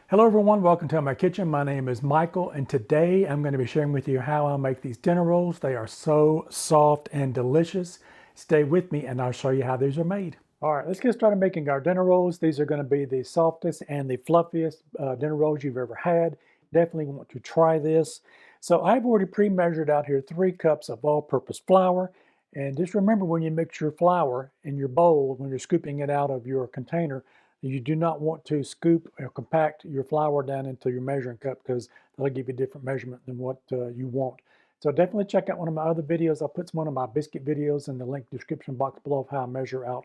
Hello everyone, welcome to my kitchen. My name is Michael and today I'm going to be sharing with you how I make these dinner rolls. They are so soft and delicious. Stay with me and I'll show you how these are made. All right, let's get started making our dinner rolls. These are going to be the softest and the fluffiest dinner rolls you've ever had. Definitely want to try this. So I've already pre-measured out here 3 cups of all-purpose flour. And just remember when you mix your flour in your bowl, when you're scooping it out of your container, you do not want to scoop or compact your flour down into your measuring cup because that'll give you a different measurement than what you want. So definitely check out one of my other videos. I'll put one of my biscuit videos in the link description box below of how I measure out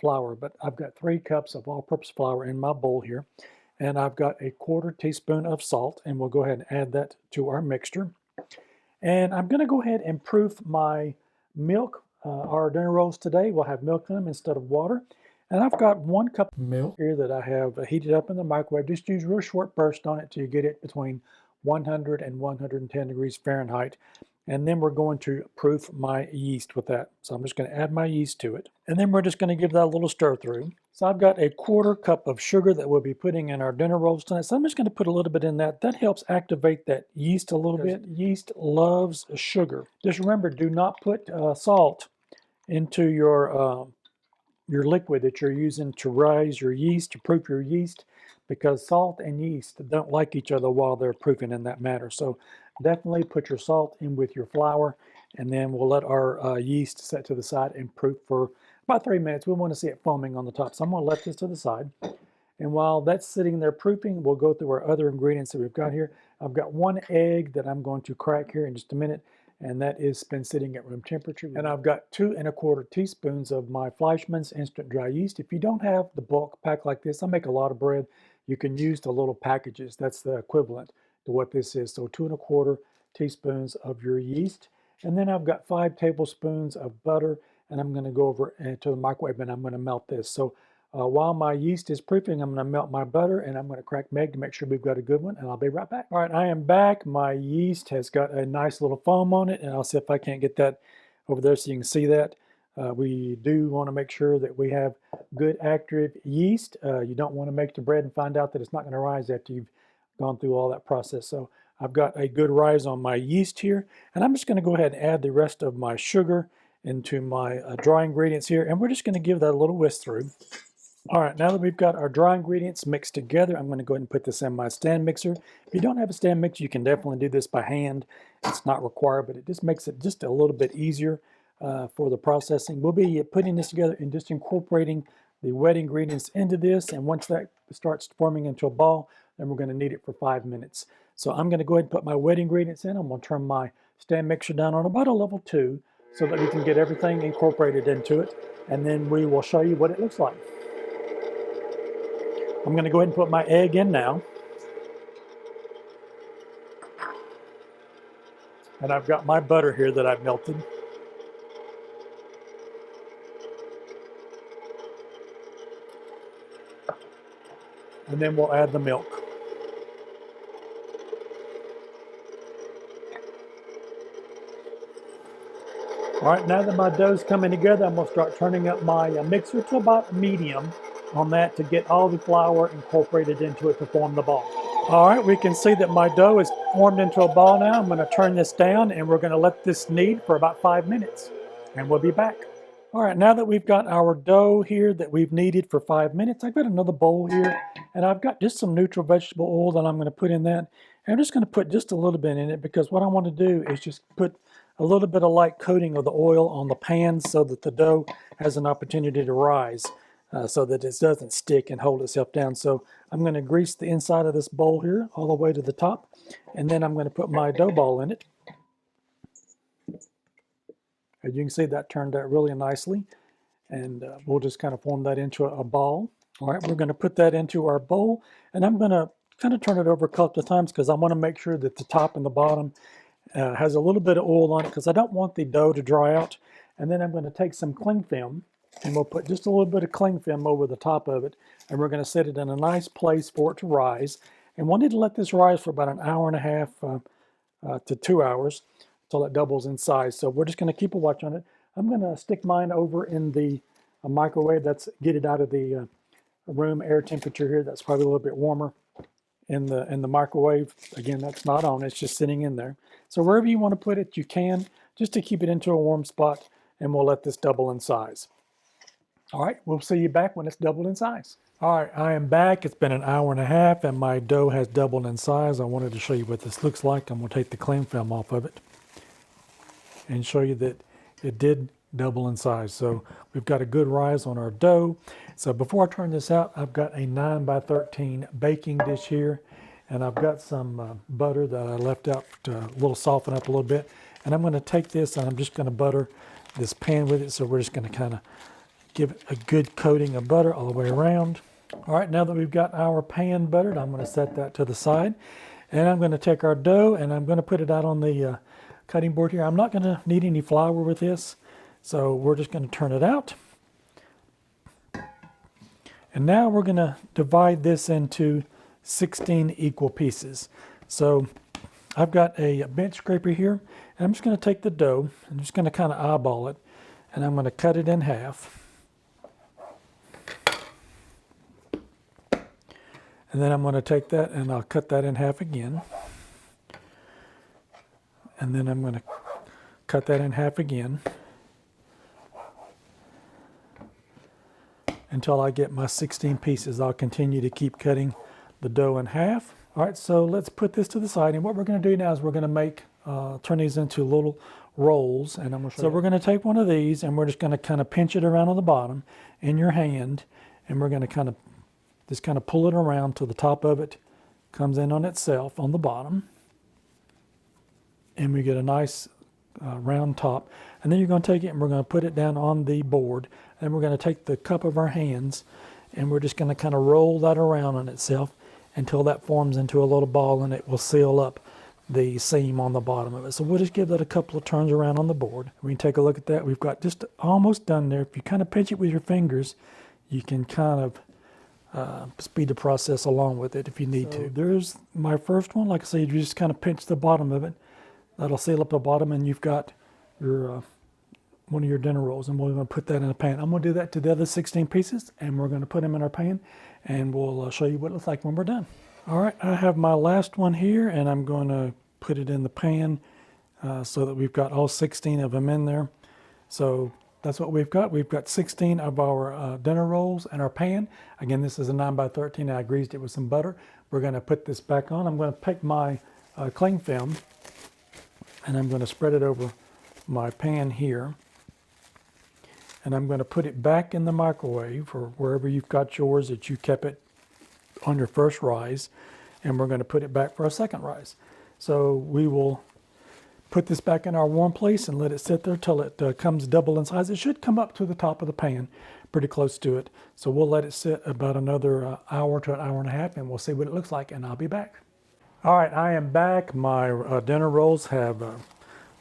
flour. But I've got 3 cups of all-purpose flour in my bowl here. And I've got a 1/4 teaspoon of salt, and we'll go ahead and add that to our mixture. And I'm going to go ahead and proof my milk. Our dinner rolls today will have milk in them instead of water. And I've got 1 cup of milk here that I have heated up in the microwave. Just use real short burst on it till you get it between 100 and 110 degrees Fahrenheit. And then we're going to proof my yeast with that. So I'm just going to add my yeast to it. And then we're just going to give that a little stir through. So I've got a 1/4 cup of sugar that we'll be putting in our dinner rolls tonight. So I'm just going to put a little bit in that. That helps activate that yeast a little bit. Yeast loves sugar. Just remember, do not put salt into your liquid that you're using to rise your yeast, to proof your yeast, because salt and yeast don't like each other while they're proofing in that manner. So definitely put your salt in with your flour, and then we'll let our yeast set to the side and proof for about 3 minutes. We want to see it foaming on the top. So I'm going to let this to the side. And while that's sitting there proofing, we'll go through our other ingredients that we've got here. I've got 1 egg that I'm going to crack here in just a minute, and that is been sitting at room temperature. And I've got 2 1/4 teaspoons of my Fleischmann's instant dry yeast. If you don't have the bulk pack like this, I make a lot of bread. You can use the little packages. That's the equivalent to what this is. So 2 1/4 teaspoons of your yeast. And then I've got 5 tablespoons of butter, and I'm going to go over to the microwave and I'm going to melt this. So while my yeast is proofing, I'm going to melt my butter and I'm going to crack my egg to make sure we've got a good one, and I'll be right back. All right, I am back. My yeast has got a nice little foam on it, and I'll see if I can't get that over there so you can see that. We do want to make sure that we have good active yeast. You don't want to make the bread and find out that it's not going to rise after you've gone through all that process. So I've got a good rise on my yeast here, and I'm just going to go ahead and add the rest of my sugar into my dry ingredients here, and we're just going to give that a little whisk through. All right, now that we've got our dry ingredients mixed together, I'm going to go ahead and put this in my stand mixer. If you don't have a stand mixer, you can definitely do this by hand. It's not required, but it just makes it just a little bit easier for the processing. We'll be putting this together and just incorporating the wet ingredients into this, and once that starts forming into a ball, then we're going to knead it for 5 minutes. So I'm going to go ahead and put my wet ingredients in. I'm going to turn my stand mixer down on about a level 2 so that we can get everything incorporated into it, and then we will show you what it looks like. I'm going to go ahead and put my egg in now. And I've got my butter here that I've melted. And then we'll add the milk. All right, now that my dough's coming together, I'm going to start turning up my mixer to about medium on that to get all the flour incorporated into it to form the ball. All right, we can see that my dough is formed into a ball now. I'm going to turn this down and we're going to let this knead for about 5 minutes, and we'll be back. All right, now that we've got our dough here that we've kneaded for 5 minutes, I've got another bowl here, and I've got just some neutral vegetable oil that I'm going to put in that. And I'm just going to put just a little bit in it because what I want to do is just put a little bit of light coating of the oil on the pan so that the dough has an opportunity to rise so that it doesn't stick and hold itself down. So I'm going to grease the inside of this bowl here all the way to the top, and then I'm going to put my dough ball in it. As you can see, that turned out really nicely, and we'll just kind of form that into a ball. All right, we're going to put that into our bowl, and I'm going to kind of turn it over a couple of times because I want to make sure that the top and the bottom has a little bit of oil on it because I don't want the dough to dry out. And then I'm going to take some cling film, and we'll put just a little bit of cling film over the top of it, and we're going to set it in a nice place for it to rise. And we'll need to let this rise for about an hour and a half to 2 hours until it doubles in size. So we're just going to keep a watch on it. I'm going to stick mine over in the microwave. That's get it out of the room air temperature here. That's probably a little bit warmer. in the microwave. Again, that's not on, it's just sitting in there. So wherever you want to put it, you can, just to keep it into a warm spot, and we'll let this double in size. All right, we'll see you back when it's doubled in size. All right, I am back. It's been an hour and a half, and my dough has doubled in size. I wanted to show you what this looks like. I'm going to take the cling film off of it and show you that it did double in size. So we've got a good rise on our dough. So before I turn this out, I've got a 9x13 baking dish here, and I've got some butter that I left out to a little soften up a little bit. And I'm going to take this and I'm just going to butter this pan with it. So we're just going to kind of give it a good coating of butter all the way around. All right, now that we've got our pan buttered, I'm going to set that to the side. And I'm going to take our dough and I'm going to put it out on the cutting board here. I'm not going to need any flour with this, so we're just going to turn it out. And now we're going to divide this into 16 equal pieces. So I've got a bench scraper here, and I'm just going to take the dough, I'm just going to kind of eyeball it, and I'm going to cut it in half. And then I'm going to take that and I'll cut that in half again. And then I'm going to cut that in half again until I get my 16 pieces. I'll continue to keep cutting the dough in half. All right, so let's put this to the side. And what we're going to do now is we're going to make, turn these into little rolls. And I'm going to show you. So we're going to take one of these and we're just going to kind of pinch it around on the bottom in your hand. And we're going to kind of just kind of pull it around till the top of it comes in on itself on the bottom. And we get a nice round top. And then you're going to take it and we're going to put it down on the board. And we're going to take the cup of our hands and we're just going to kind of roll that around on itself until that forms into a little ball, and it will seal up the seam on the bottom of it. So we'll just give that a couple of turns around on the board. We can take a look at that. We've got just almost done there. If you kind of pinch it with your fingers, you can kind of speed the process along with it if you need to. There's my first one. Like I said, you just kind of pinch the bottom of it. That'll seal up the bottom, and you've got your one of your dinner rolls, and we're going to put that in a pan. I'm going to do that to the other 16 pieces, and we're going to put them in our pan, and we'll show you what it looks like when we're done. All right, I have my last one here, and I'm going to put it in the pan so that we've got all 16 of them in there. So that's what we've got. We've got 16 of our dinner rolls in our pan. Again, this is a 9x13. I greased it with some butter. We're going to put this back on. I'm going to pick my cling film, and I'm going to spread it over my pan here. And I'm going to put it back in the microwave or wherever you've got yours that you kept it on your first rise. And we're going to put it back for a second rise. So we will put this back in our warm place and let it sit there till it comes double in size. It should come up to the top of the pan, pretty close to it. So we'll let it sit about another hour to an hour and a half, and we'll see what it looks like, and I'll be back. All right, I am back. My dinner rolls have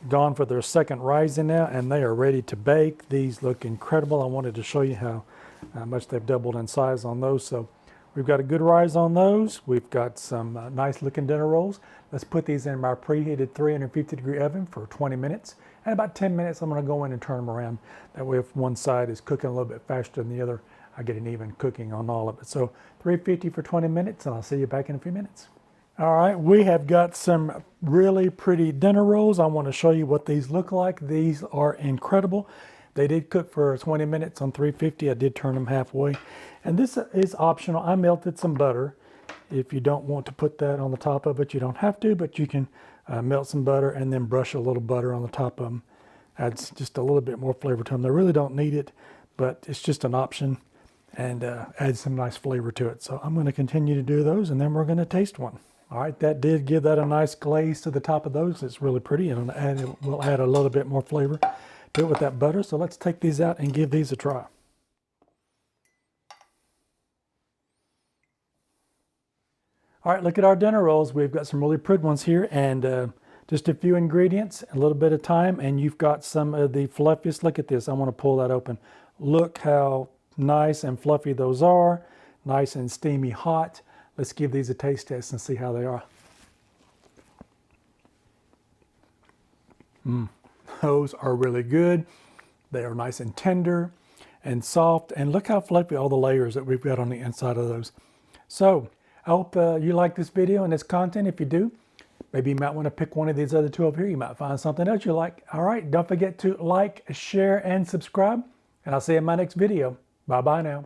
gone for their second rising now, and they are ready to bake. These look incredible. I wanted to show you how much they've doubled in size on those. So we've got a good rise on those. We've got some nice looking dinner rolls. Let's put these in my preheated 350-degree oven for 20 minutes. And about 10 minutes, I'm going to go in and turn them around. That way, if one side is cooking a little bit faster than the other, I get an even cooking on all of it. So 350 for 20 minutes, and I'll see you back in a few minutes. All right, we have got some really pretty dinner rolls. I want to show you what these look like. These are incredible. They did cook for 20 minutes on 350. I did turn them halfway. And this is optional. I melted some butter. If you don't want to put that on the top of it, you don't have to, but you can melt some butter and then brush a little butter on the top of them. Adds just a little bit more flavor to them. They really don't need it, but it's just an option and adds some nice flavor to it. So I'm going to continue to do those, and then we're going to taste one. All right, that did give that a nice glaze to the top of those. It's really pretty, and we'll add a little bit more flavor to it with that butter. So let's take these out and give these a try. All right, look at our dinner rolls. We've got some really pretty ones here, and just a few ingredients, a little bit of time, and you've got some of the fluffiest. Look at this. I want to pull that open. Look how nice and fluffy those are. Nice and steamy hot. Let's give these a taste test and see how they are. Those are really good. They are nice and tender and soft. And look how fluffy all the layers that we've got on the inside of those. So I hope you like this video and this content. If you do, maybe you might want to pick one of these other two over here. You might find something else you like. All right, don't forget to like, share, and subscribe. And I'll see you in my next video. Bye-bye now.